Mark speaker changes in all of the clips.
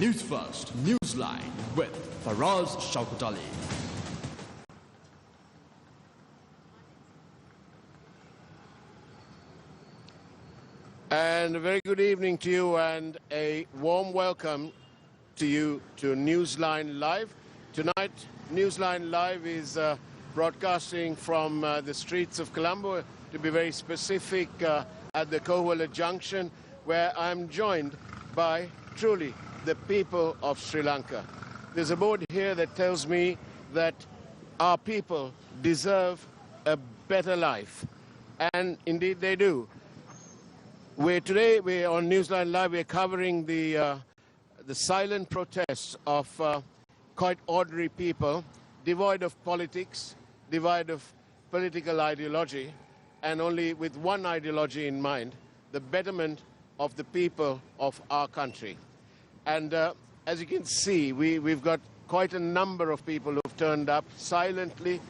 Speaker 1: Newsfirst, Newsline with Faraz, Shauketaly.
Speaker 2: And a very good evening to you and a warm welcome to you to Newsline Live. Tonight, Newsline Live is broadcasting from the streets of Colombo, to be very specific, at the KOHUWALA junction, where I'm joined by, truly, the people of Sri Lanka. There's a board here that tells me that our people deserve a better life, and indeed they do. Today we're on Newsline Live. We're covering the silent protests of quite ordinary people, devoid of politics, devoid of political ideology, and only with one ideology in mind: the betterment of the people of our country. And as you can see, we've got quite a number of people who've turned up silently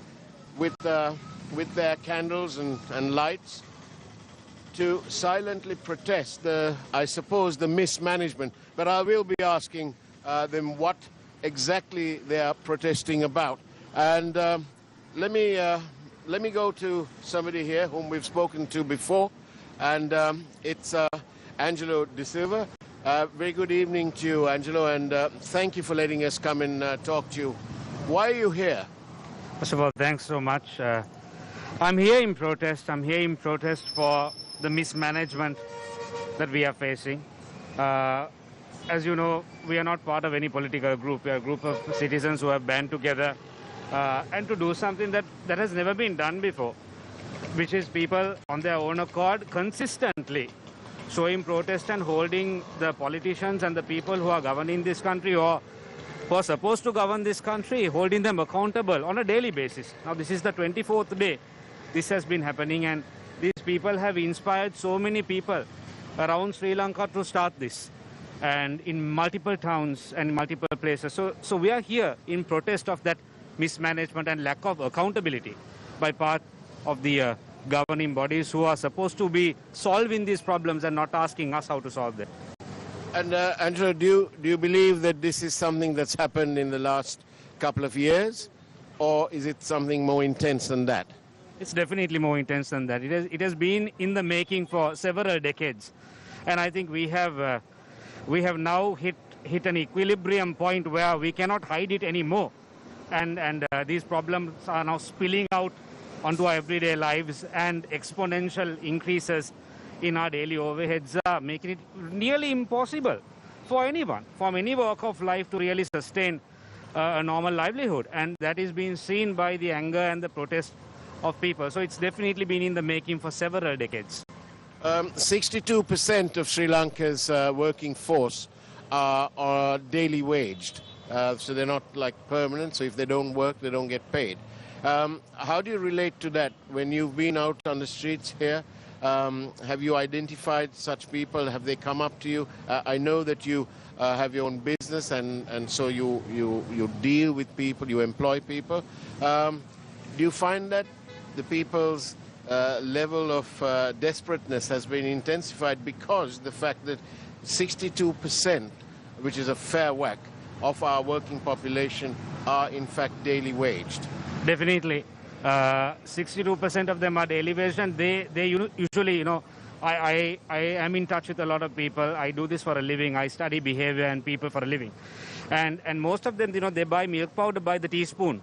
Speaker 2: with their candles and lights to silently protest I suppose, the mismanagement. But I will be asking them what exactly they are protesting about. And let me go to somebody here whom we've spoken to before, and it's Angelo De Silva. Very good evening to you, Angelo, and thank you for letting us come and talk to you. Why are you here?
Speaker 3: First of all, thanks so much. I'm here in protest. I'm here in protest for the mismanagement that we are facing. As you know, we are not part of any political group. We are a group of citizens who have band together and to do something that has never been done before, which is people on their own accord consistently showing protest and holding the politicians and the people who are governing this country, or who are supposed to govern this country, holding them accountable on a daily basis. Now, this is the 24th day this has been happening, and these people have inspired so many people around Sri Lanka to start this, and in multiple towns and multiple places. So we are here in protest of that mismanagement and lack of accountability by part of the governing bodies, who are supposed to be solving these problems and not asking us how to solve them.
Speaker 2: And Angelo, do you believe that this is something that's happened in the last couple of years, or is it something more intense than that?
Speaker 3: It's definitely more intense than that. It has been in the making for several decades, and I think we have now hit an equilibrium point where we cannot hide it anymore, and these problems are now spilling out onto our everyday lives, and exponential increases in our daily overheads are making it nearly impossible for anyone from any walk of life to really sustain a normal livelihood, and that is being seen by the anger and the protest of people. So it's definitely been in the making for several decades.
Speaker 2: 62% of Sri Lanka's working force are daily waged, so they're not like permanent, so if they don't work, they don't get paid. How do you relate to that when you've been out on the streets here? Have you identified such people? Have they come up to you? I know that you have your own business, and so you deal with people, you employ people. Do you find that the people's level of desperateness has been intensified because the fact that 62%, which is a fair whack, of our working population are in fact daily waged?
Speaker 3: Definitely. 62% of them are daily waged, and they usually, you know, I am in touch with a lot of people. I do this for a living. I study behavior and people for a living. And most of them, you know, they buy milk powder by the teaspoon.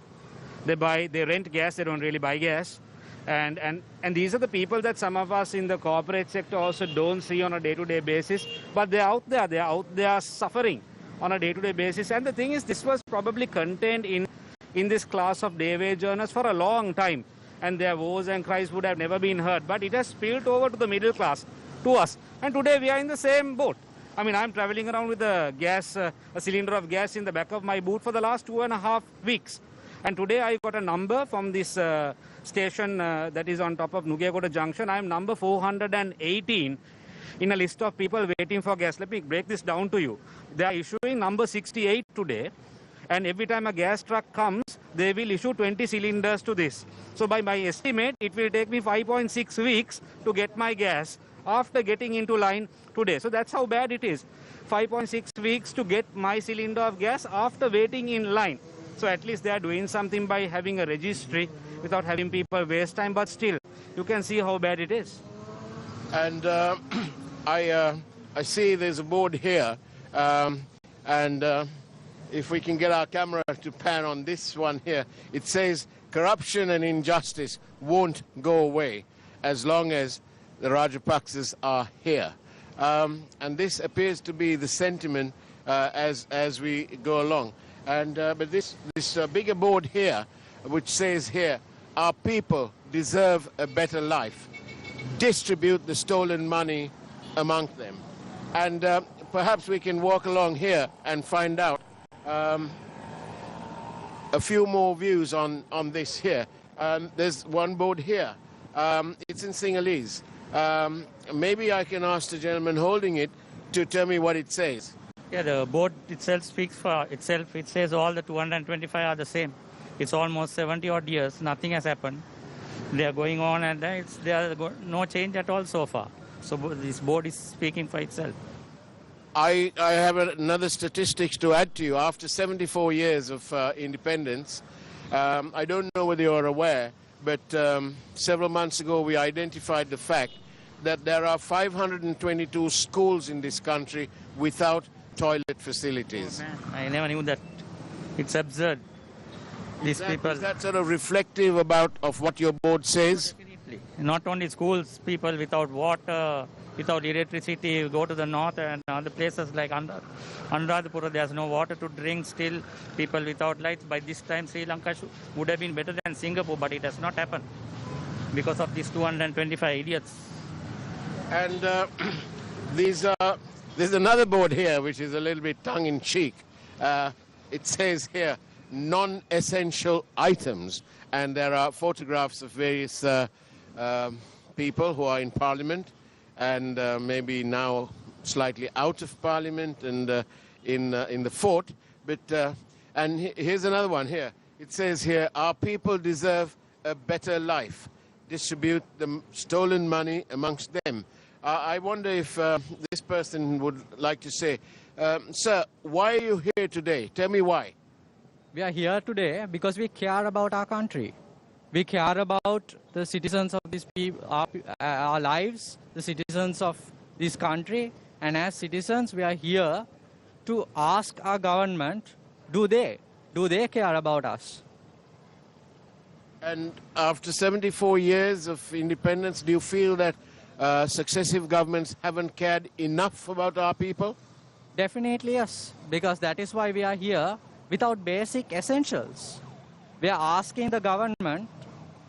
Speaker 3: They rent gas, they don't really buy gas. And these are the people that some of us in the corporate sector also don't see on a day-to-day basis, but they're out there suffering on a day-to-day basis. And the thing is, this was probably contained in this class of day wage earners for a long time, and their woes and cries would have never been heard, but it has spilled over to the middle class, to us, and today we are in the same boat. I mean, I'm traveling around with a cylinder of gas in the back of my boot for the last 2.5 weeks, and today I got a number from this station that is on top of Nugegoda Junction. I am number 418 in a list of people waiting for gas. Let me break this down to you. They are issuing number 68 today, and every time a gas truck comes, they will issue 20 cylinders to this. So by my estimate, it will take me 5.6 weeks to get my gas after getting into line today. So that's how bad it is. 5.6 weeks to get my cylinder of gas after waiting in line. So at least they are doing something by having a registry without having people waste time. But still, you can see how bad it is.
Speaker 2: And I see there's a board here, and if we can get our camera to pan on this one here, it says corruption and injustice won't go away as long as the Rajapaksas are here. And this appears to be the sentiment as we go along. And but this bigger board here, which says here, our people deserve a better life. Distribute the stolen money among them. And perhaps we can walk along here and find out a few more views on this here. There's one board here. It's in Sinhalese. Maybe I can ask the gentleman holding it to tell me what it says.
Speaker 4: Yeah, the board itself speaks for itself. It says all the 225 are the same. It's almost 70 odd years. Nothing has happened. They are going on, and there are no change at all so far. So this board is speaking for itself.
Speaker 2: I have another statistics to add to you. After 74 years of independence, I don't know whether you're aware, but several months ago we identified the fact that there are 522 schools in this country without toilet facilities.
Speaker 4: Oh, I never knew that. It's absurd. These people.
Speaker 2: Is that sort of reflective of what your board says?
Speaker 4: Definitely. Not only schools, people without water, without electricity, go to the north and other places like Anuradhapura, there's no water to drink still, people without lights. By this time, Sri Lanka would have been better than Singapore, but it has not happened because of these 225 idiots.
Speaker 2: And there's another board here which is a little bit tongue-in-cheek. It says here, non-essential items, and there are photographs of various people who are in Parliament and maybe now slightly out of Parliament and in the fort. But and here's another one here. It says here, our people deserve a better life. Distribute the stolen money amongst them. I wonder if this person would like to say, sir, why are you here today? Tell me why.
Speaker 5: We are here today because we care about our country. We care about the citizens of this our lives, the citizens of this country. And as citizens, we are here to ask our government, do they care about us?
Speaker 2: And after 74 years of independence, do you feel that successive governments haven't cared enough about our people?
Speaker 5: Definitely yes, because that is why we are here without basic essentials. We are asking the government,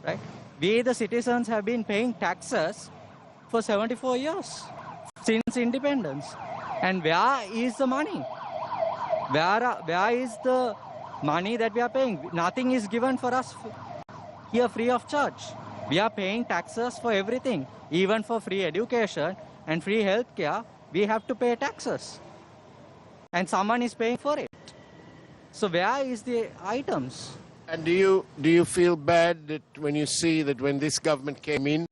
Speaker 5: right? We the citizens have been paying taxes for 74 years since independence. And where is the money? Where is the money that we are paying? Nothing is given for us here free of charge. We are paying taxes for everything, even for free education and free healthcare. We have to pay taxes, and someone is paying for it. So where is the items?
Speaker 2: And do you feel bad that when you see that when this government came in,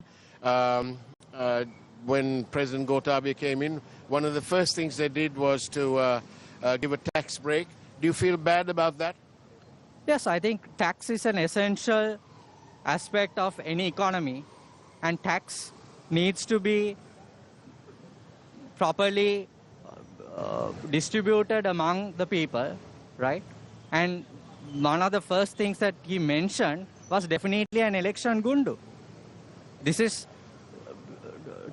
Speaker 2: when President Gotabaya came in, one of the first things they did was to give a tax break? Do you feel bad about that?
Speaker 5: Yes, I think tax is an essential aspect of any economy, and tax needs to be properly distributed among the people, right? And one of the first things that he mentioned was definitely an election gundu. This is,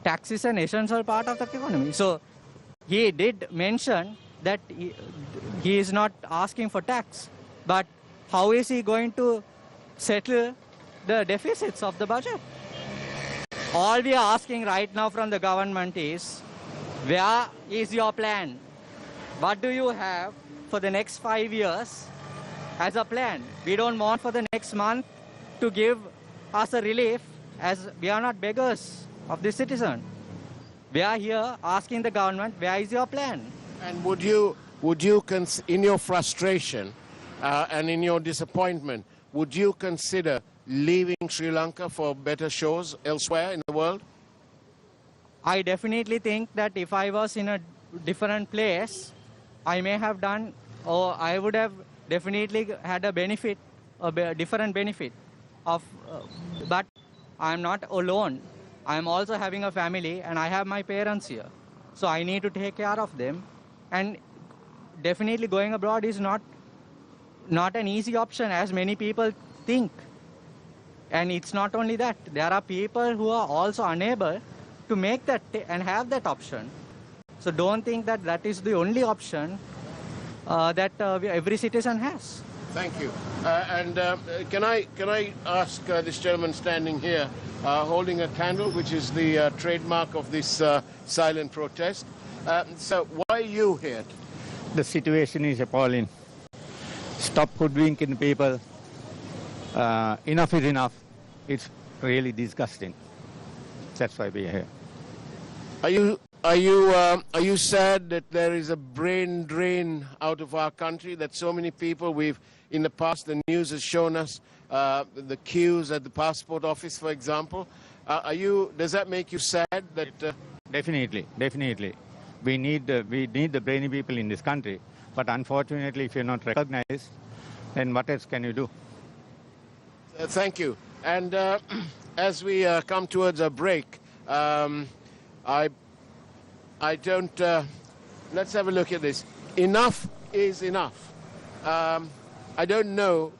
Speaker 5: tax is an essential part of the economy. So he did mention that he is not asking for tax, but how is he going to settle the deficits of the budget? All we are asking right now from the government is, where is your plan? What do you have for the next 5 years as a plan? We don't want for the next month to give us a relief, as we are not beggars of the citizen. We are here asking the government, where is your plan?
Speaker 2: And would you in your frustration and in your disappointment, would you consider leaving Sri Lanka for better shores elsewhere in the world?
Speaker 5: I definitely think that if I was in a different place, I may have done, or I would have definitely had a benefit, different benefit of, but I'm not alone. I'm also having a family and I have my parents here. So I need to take care of them. And definitely going abroad is not an easy option as many people think. And it's not only that, there are people who are also unable to make that and have that option. So don't think that that is the only option that every citizen has.
Speaker 2: Thank you. Can I ask this gentleman standing here, holding a candle, which is the trademark of this silent protest. So why are you here?
Speaker 6: The situation is appalling. Stop hoodwinking people. Enough is enough. It's really disgusting. That's why we're here.
Speaker 2: Are you sad that there is a brain drain out of our country? That so many people in the past, the news has shown us the queues at the passport office, for example. Does that make you sad? That
Speaker 6: Definitely. We need the brainy people in this country. But unfortunately, if you're not recognized, then what else can you do?
Speaker 2: Thank you. And as we come towards a break, I don't. Let's have a look at this. Enough is enough. I don't know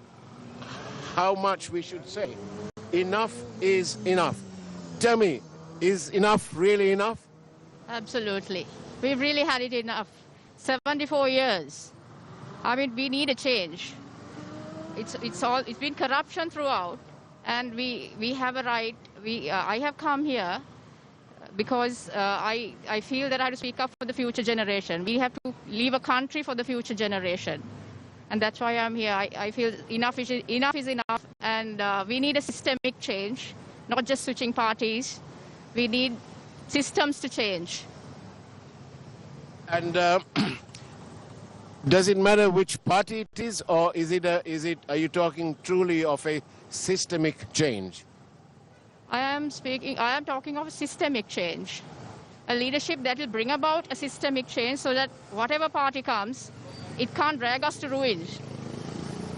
Speaker 2: how much we should say. Enough is enough. Tell me, is enough really enough?
Speaker 7: Absolutely. We've really had it enough. 74 years. I mean, we need a change. It's been corruption throughout, and we have a right. I have come here because I feel that I have to speak up for the future generation. We have to leave a country for the future generation. And that's why I'm here. I feel enough is enough, and we need a systemic change, not just switching parties. We need systems to change.
Speaker 2: And does it matter which party it is, or are you talking truly of a systemic change?
Speaker 7: I am talking of a systemic change, a leadership that will bring about a systemic change so that whatever party comes, it can't drag us to ruin.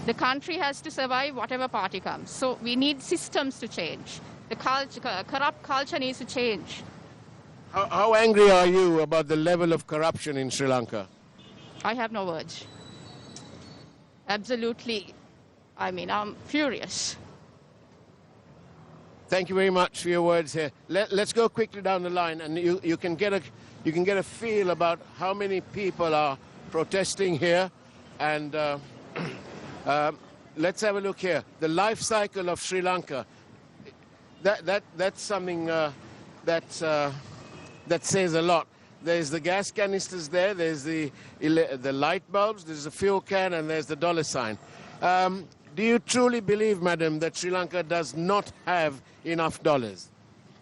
Speaker 7: The country has to survive whatever party comes. So we need systems to change. The corrupt culture needs to change.
Speaker 2: How angry are you about the level of corruption in Sri Lanka?
Speaker 7: I have no words. Absolutely. I mean, I'm furious.
Speaker 2: Thank you very much for your words here. Let's go quickly down the line, and you can get a feel about how many people are protesting here. And let's have a look here. The life cycle of Sri Lanka. That's something that says a lot. There's the gas canisters there. There's the light bulbs. There's the fuel can, and there's the dollar sign. Do you truly believe, madam, that Sri Lanka does not have enough dollars?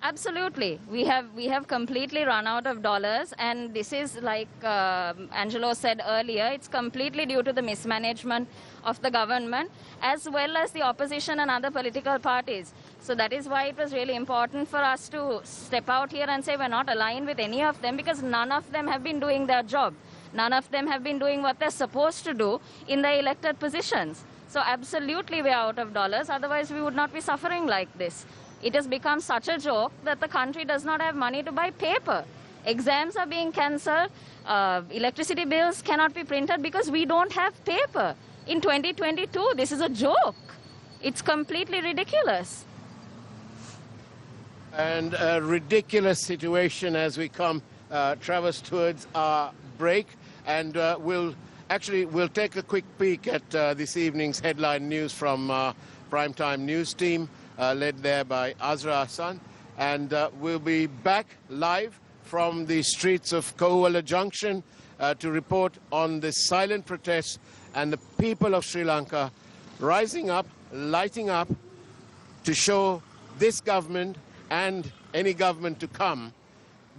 Speaker 8: Absolutely. We have completely run out of dollars, and this is, like Angelo said earlier, it's completely due to the mismanagement of the government as well as the opposition and other political parties. So that is why it was really important for us to step out here and say we're not aligned with any of them, because none of them have been doing their job. None of them have been doing what they're supposed to do in their elected positions. So absolutely we're out of dollars, otherwise we would not be suffering like this. It has become such a joke that the country does not have money to buy paper. Exams are being cancelled, electricity bills cannot be printed because we don't have paper. In 2022, this is a joke. It's completely ridiculous.
Speaker 2: And a ridiculous situation as we traverse towards our break. And we'll take a quick peek at this evening's headline news from Primetime News team, led there by Azra Hassan. And we'll be back live from the streets of KOHUWALA Junction to report on the silent protests and the people of Sri Lanka rising up, lighting up to show this government and any government to come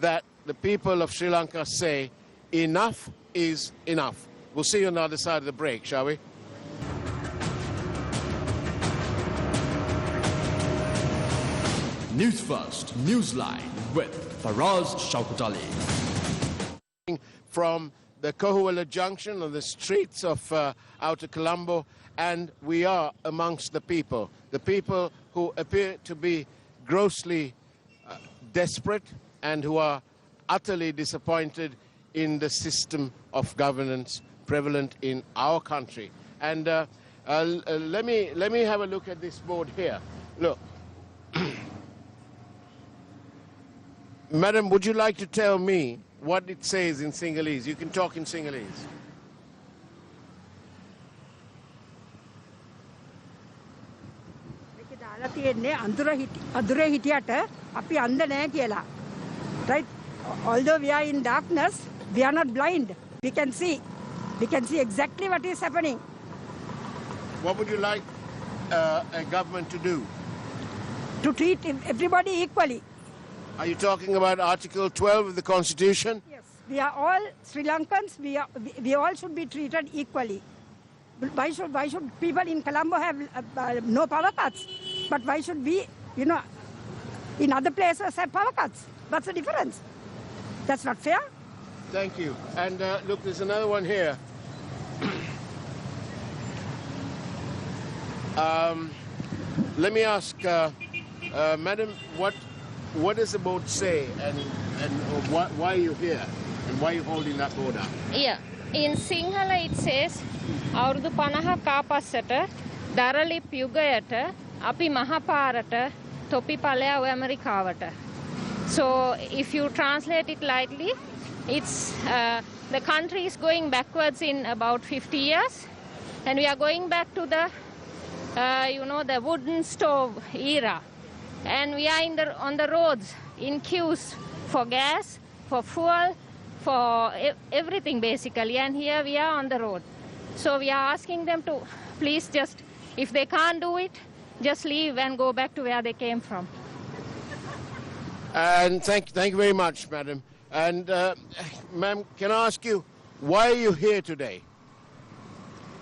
Speaker 2: that the people of Sri Lanka say enough is enough. We'll see you on the other side of the break, shall we?
Speaker 1: Newsfirst, Newsline with Faraz Shauketaly.
Speaker 2: from the KOHUWALA junction on the streets of Outer Colombo, and we are amongst the people who appear to be grossly desperate and who are utterly disappointed in the system of governance prevalent in our country. And let me have a look at this board here. Look. Madam, would you like to tell me what it says in Sinhalese? You can talk in Sinhalese.
Speaker 9: Right? Although we are in darkness, we are not blind. We can see exactly what is happening.
Speaker 2: What would you like a government to do?
Speaker 9: To treat everybody equally.
Speaker 2: Are you talking about Article 12 of the Constitution?
Speaker 9: Yes. We are all Sri Lankans. We all should be treated equally. Why should people in Colombo have no power cuts? But why should we, in other places have power cuts? What's the difference? That's not fair.
Speaker 2: Thank you. And look, there's another one here. Let me ask, Madam, what does the board say, and why are you here, and why are you holding that board up?
Speaker 10: Yeah, in Sinhala it says, අවුරුදු 50ක් ආපස්සට දරලිප් යුගයට අපි මහපාරට තොපි ඵලයා ඔය ඇමරිකාවට. So if you translate it lightly, it's the country is going backwards in about 50 years, and we are going back to the the wooden stove era. And we are on the roads in queues for gas, for fuel, for everything basically. And here we are on the road. So we are asking them to please just, if they can't do it, just leave and go back to where they came from.
Speaker 2: And thank you very much, Madam. And ma'am, can I ask you, why are you here today?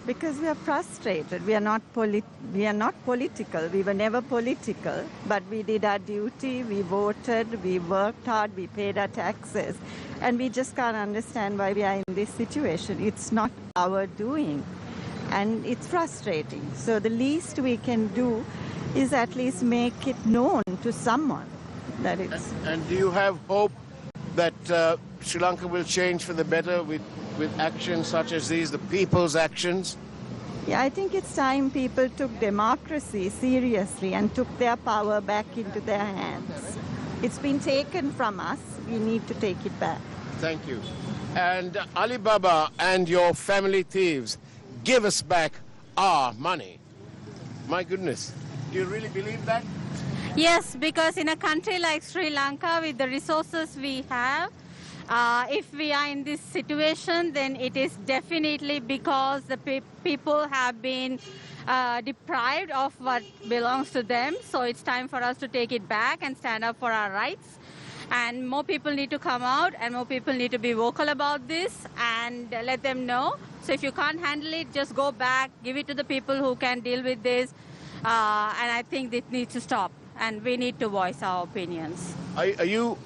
Speaker 11: Because we are frustrated. We are not political. We were never political, but we did our duty. We voted. We worked hard. We paid our taxes, and we just can't understand why we are in this situation. It's not our doing, and it's frustrating. So the least we can do is at least make it known to someone that it's.
Speaker 2: And do you have hope that Sri Lanka will change for the better with actions such as these, the people's actions?
Speaker 11: Yeah, I think it's time people took democracy seriously and took their power back into their hands. It's been taken from us. We need to take it back.
Speaker 2: Thank you. And Alibaba and your family thieves, give us back our money. My goodness, do you really believe that?
Speaker 12: Yes, because in a country like Sri Lanka, with the resources we have, if we are in this situation, then it is definitely because the people have been deprived of what belongs to them. So it's time for us to take it back and stand up for our rights. And more people need to come out, and more people need to be vocal about this and let them know. So if you can't handle it, just go back, give it to the people who can deal with this. And I think it needs to stop, and we need to voice our opinions.
Speaker 2: Are you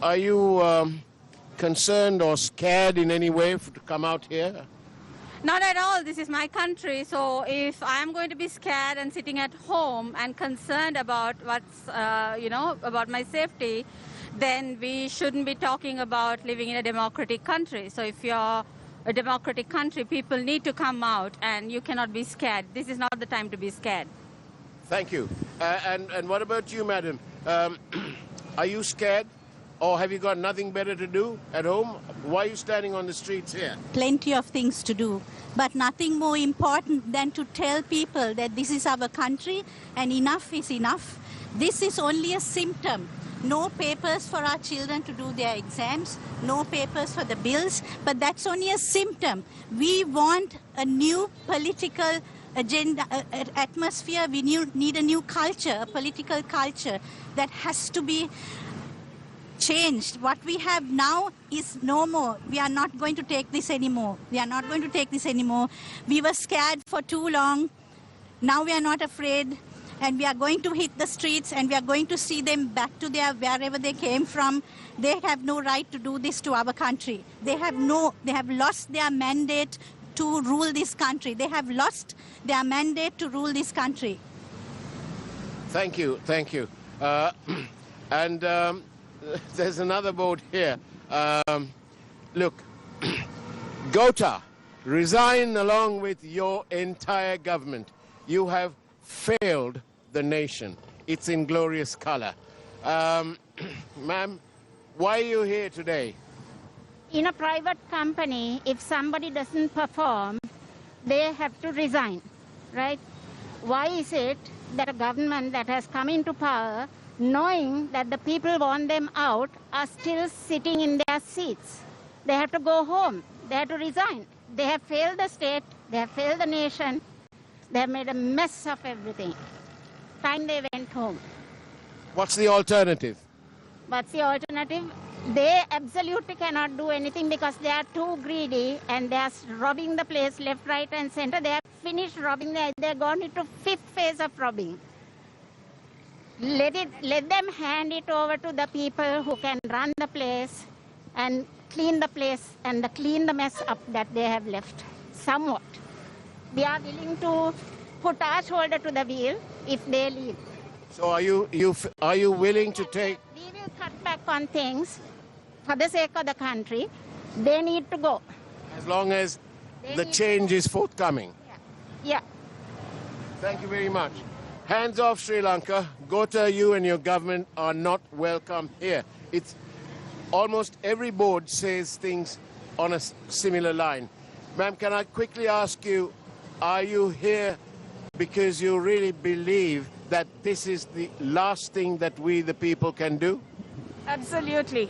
Speaker 2: concerned or scared in any way to come out here?
Speaker 12: Not at all. This is my country. So if I'm going to be scared and sitting at home and concerned about what's, about my safety, then we shouldn't be talking about living in a democratic country. So if you're a democratic country, people need to come out, and you cannot be scared. This is not the time to be scared.
Speaker 2: Thank you. And what about you, madam? Are you scared? Or have you got nothing better to do at home? Why are you standing on the streets here?
Speaker 13: Plenty of things to do, but nothing more important than to tell people that this is our country and enough is enough. This is only a symptom. No papers for our children to do their exams, no papers for the bills, but that's only a symptom. We want a new political agenda, atmosphere. We need a new culture, a political culture that has to be changed. What we have now is no more. We are not going to take this anymore. We are not going to take this anymore. We were scared for too long. Now we are not afraid. and we are going to hit the streets, and we are going to see them back to their wherever they came from. They have no right to do this to our country. They have lost their mandate to rule this country. They have lost their mandate to rule this country.
Speaker 2: Thank you, thank you. And there's another board here. Look, Gota, resign along with your entire government. You have failed the nation. It's in glorious color. Ma'am, why are you here today?
Speaker 14: In a private company, if somebody doesn't perform, they have to resign, right? Why is it that a government that has come into power, knowing that the people want them out, are still sitting in their seats? They have to go home. They have to resign. They have failed the state. They have failed the nation. They have made a mess of everything. Time they went home.
Speaker 2: What's the alternative?
Speaker 14: What's the alternative? They absolutely cannot do anything because they are too greedy and they are robbing the place left, right and center. They have finished robbing. They're gone into fifth phase of robbing. Let them hand it over to the people who can run the place and clean the place and clean the mess up that they have left somewhat. We are willing to put our shoulder to the wheel if they leave.
Speaker 2: So are you willing to take?
Speaker 14: We will cut back on things for the sake of the country. They need to go.
Speaker 2: As long as the change is forthcoming.
Speaker 14: Yeah.
Speaker 2: Thank you very much. Hands off Sri Lanka. Gota, you and your government are not welcome here. It's almost every board says things on a similar line. Ma'am, can I quickly ask you, are you here because you really believe that this is the last thing that we, the people, can do?
Speaker 14: Absolutely.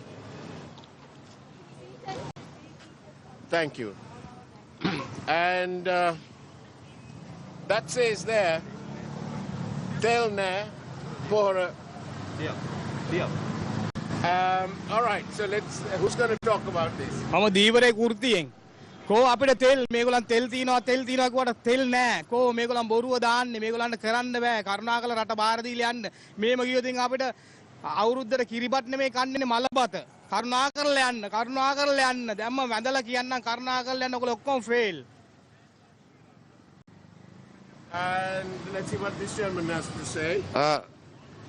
Speaker 2: Thank you. And that says there, Telne for all right, so who's going to talk about this?
Speaker 15: මම දීවරේ කුර්තියෙන් කෝ අපිට තෙල් මේගොල්ලන් තෙල් තියනවා කිව්වට තෙල් නැහැ කෝ මේගොල්ලන් බොරුව දාන්නේ මේගොල්ලන්ට කරන්න බෑ කරුණාකර රට බාර දීලා යන්න මේම ගියොත් අපිට අවුරුද්දට කිරිබත් නෙමෙයි කන්නේ මලබත කරුණාකරලා යන්න දැම්ම වැඳලා කියන්නම් කරුණාකරලා යන්න ඔයගොල්ලෝ ඔක්කොම fail.
Speaker 2: And let's see what this gentleman has to say.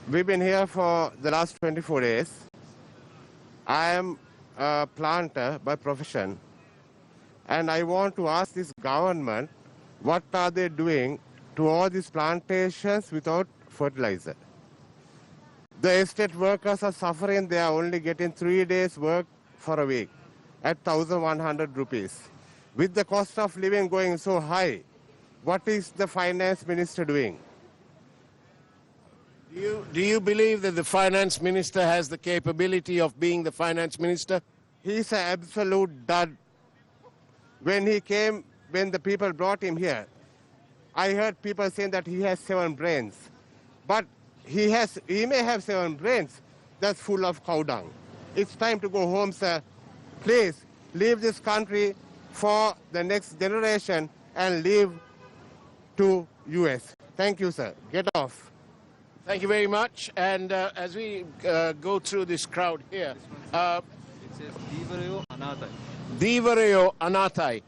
Speaker 16: We've been here for the last 24 days. I am a planter by profession, and I want to ask this government, what are they doing to all these plantations without fertilizer? The estate workers are suffering. They are only getting 3 days work for a week at 1,100 rupees. With the cost of living going so high, what is the finance minister doing?
Speaker 2: Do you believe that the finance minister has the capability of being the finance minister?
Speaker 16: He's an absolute dud. When he came, when the people brought him here, I heard people saying that he has 7 brains. But he may have 7 brains that's full of cow dung. It's time to go home, sir. Please leave this country for the next generation and leave to US. Thank you, sir. Get off.
Speaker 2: Thank you very much. And as we go through this crowd here,
Speaker 17: it says Divarayo Anathai.
Speaker 2: Divarayo Anathai.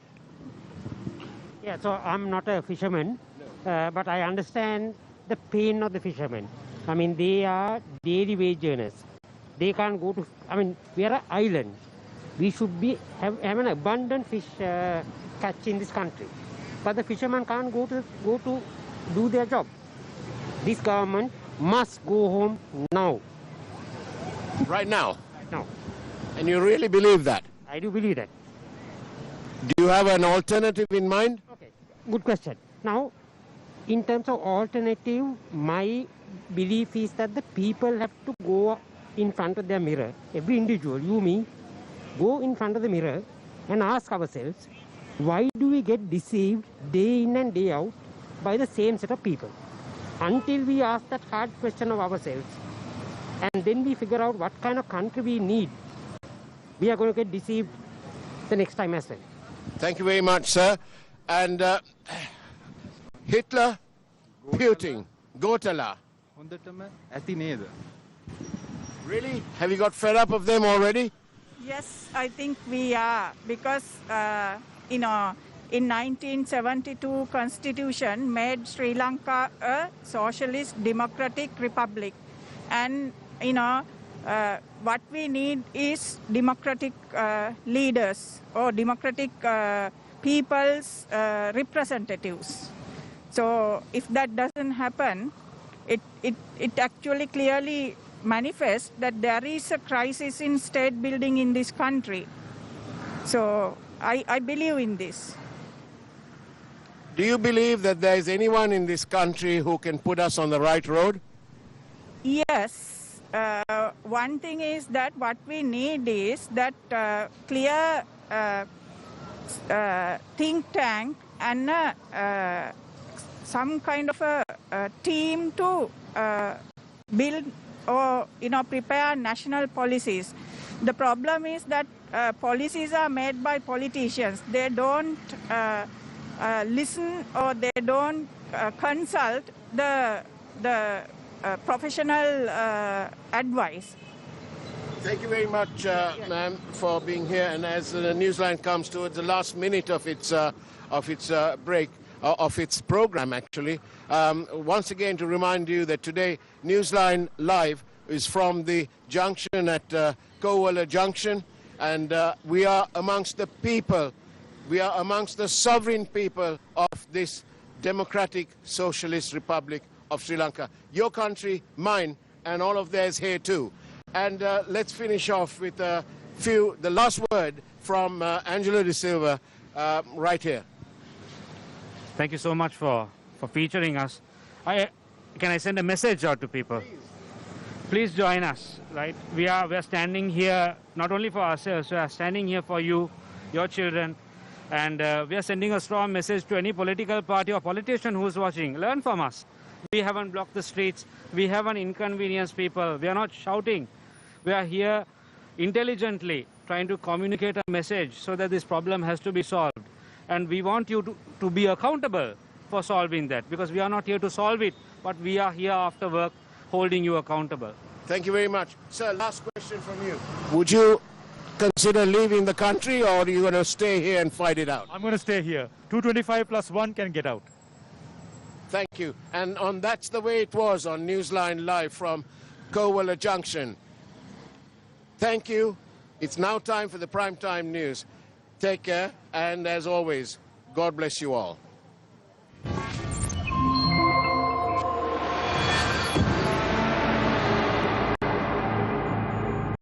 Speaker 18: Yeah, so I'm not a fisherman, but I understand the pain of the fishermen. I mean, they are daily wage earners. They can't go to, I mean, we are an island. We should have an abundant fish catch in this country. But the fishermen can't go to do their job. This government must go home now.
Speaker 2: Right now?
Speaker 18: Right now.
Speaker 2: And you really believe that?
Speaker 18: I do believe that.
Speaker 2: Do you have an alternative in mind?
Speaker 18: Okay, good question. Now, in terms of alternative, my belief is that the people have to go in front of their mirror. Every individual, you, me, go in front of the mirror and ask ourselves, why do we get deceived day in and day out by the same set of people? Until we ask that hard question of ourselves, and then we figure out what kind of country we need, we are going to get deceived the next time as well.
Speaker 2: Thank you very much, sir. And Hitler, Putin. Gotala.
Speaker 17: හොඳටම ඇති නේද?
Speaker 2: Really? Have you got fed up of them already?
Speaker 19: Yes, I think we are, because you know, in 1972 Constitution made Sri Lanka a socialist democratic republic, and you know what we need is democratic leaders or democratic people's representatives. So if that doesn't happen, it actually clearly manifests that there is a crisis in state building in this country. So I believe in this.
Speaker 2: Do you believe that there is anyone in this country who can put us on the right road?
Speaker 19: Yes. One thing is that what we need is that clear think tank and some kind of a team to build or prepare national policies. The problem is that policies are made by politicians. They don't listen, or they don't consult the professional advice.
Speaker 2: Thank you very much, ma'am, for being here. And as the Newsline comes towards the last minute of its break, of its program, actually, once again to remind you that today Newsline Live is from the junction at KOHUWALA Junction, and we are amongst the people, we are amongst the sovereign people of this democratic socialist republic of Sri Lanka. Your country, mine, and all of theirs here too. And let's finish off with the last word from Angelo De Silva right here.
Speaker 3: Thank you so much for featuring us. Can I send a message out to people? Please join us, right? We are standing here not only for ourselves, we are standing here for you, your children, and we are sending a strong message to any political party or politician who's watching. Learn from us. We haven't blocked the streets. We haven't inconvenienced people. We are not shouting. We are here intelligently trying to communicate a message so that this problem has to be solved. And we want you to be accountable for solving that, because we are not here to solve it, but we are here after work holding you accountable.
Speaker 2: Thank you very much. Sir, last question from you. Would you consider leaving the country, or are you going to stay here and fight it out?
Speaker 20: I'm going to stay here. 225 plus 1 can get out.
Speaker 2: Thank you. And that's the way it was on Newsline Live from KOHUWALA Junction. Thank you. It's now time for the primetime news. Take care, and as always, God bless you all.